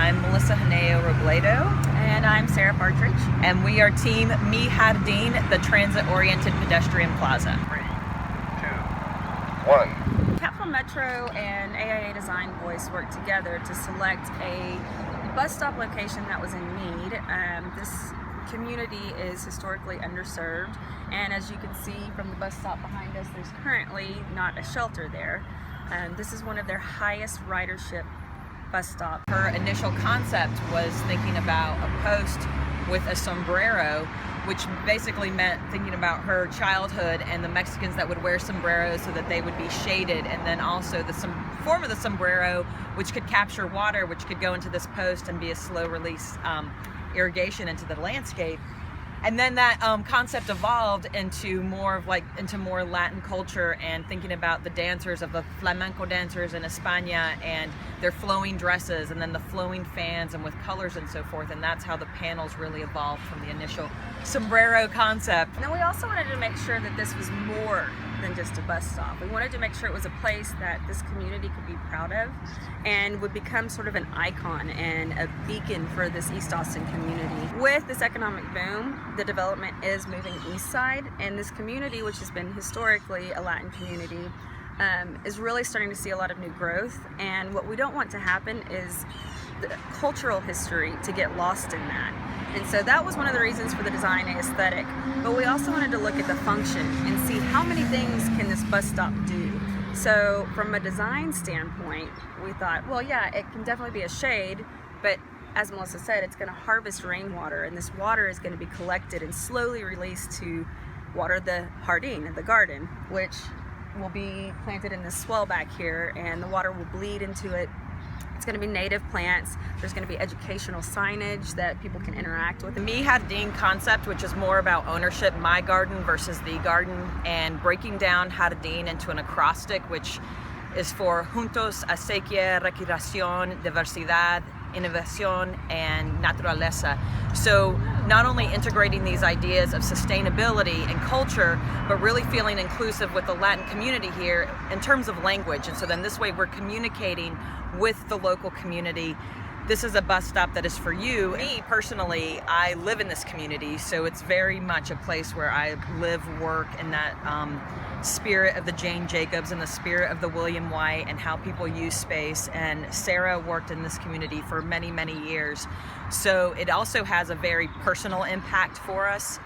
I'm Melissa Haneo Robledo. And I'm Sarah Partridge. And we are Team Mi Jardin, the Transit Oriented Pedestrian Plaza. 3, 2, 1. Capitol Metro and AIA Design Voice worked together to select a bus stop location that was in need. This community is historically underserved, and as you can see from the bus stop behind us, there's currently not a shelter there. This is one of their highest ridership bus stops. Her initial concept was thinking about a post with a sombrero, which basically meant thinking about her childhood and the Mexicans that would wear sombreros so that they would be shaded, and then also the form of the sombrero, which could capture water, which could go into this post and be a slow release irrigation into the landscape. And then that concept evolved into more Latin culture, and thinking about the dancers of the flamenco dancers in España and their flowing dresses, and then the flowing fans and with colors and so forth. And that's how the panels really evolved from the initial sombrero concept. And then we also wanted to make sure that this was more than just a bus stop. We wanted to make sure it was a place that this community could be proud of and would become sort of an icon and a beacon for this East Austin community. With this economic boom, the development is moving east side, and this community, which has been historically a Latin community, is really starting to see a lot of new growth. And what we don't want to happen is the cultural history to get lost in that. And so that was one of the reasons for the design aesthetic. But we also wanted to look at the function and see how many things can this bus stop do. So from a design standpoint, we thought, well, yeah, it can definitely be a shade, but as Melissa said, it's going to harvest rainwater, and this water is going to be collected and slowly released to water the Jardin, the garden, which will be planted in this swell back here, and the water will bleed into it. It's going to be native plants. There's going to be educational signage that people can interact with. The Mi Jardin concept, which is more about ownership, my garden versus the garden, and breaking down Jardin into an acrostic, which is for Juntos, Acequia, Recreación, Diversidad, Innovación, and Naturaleza. So not only integrating these ideas of sustainability and culture, but really feeling inclusive with the Latin community here in terms of language. And so then this way we're communicating with the local community. This is a bus stop that is for you. Me personally, I live in this community, so it's very much a place where I live, work in that spirit of the Jane Jacobs and the spirit of the William White, and how people use space. And Sarah worked in this community for many, many years. So it also has a very personal impact for us.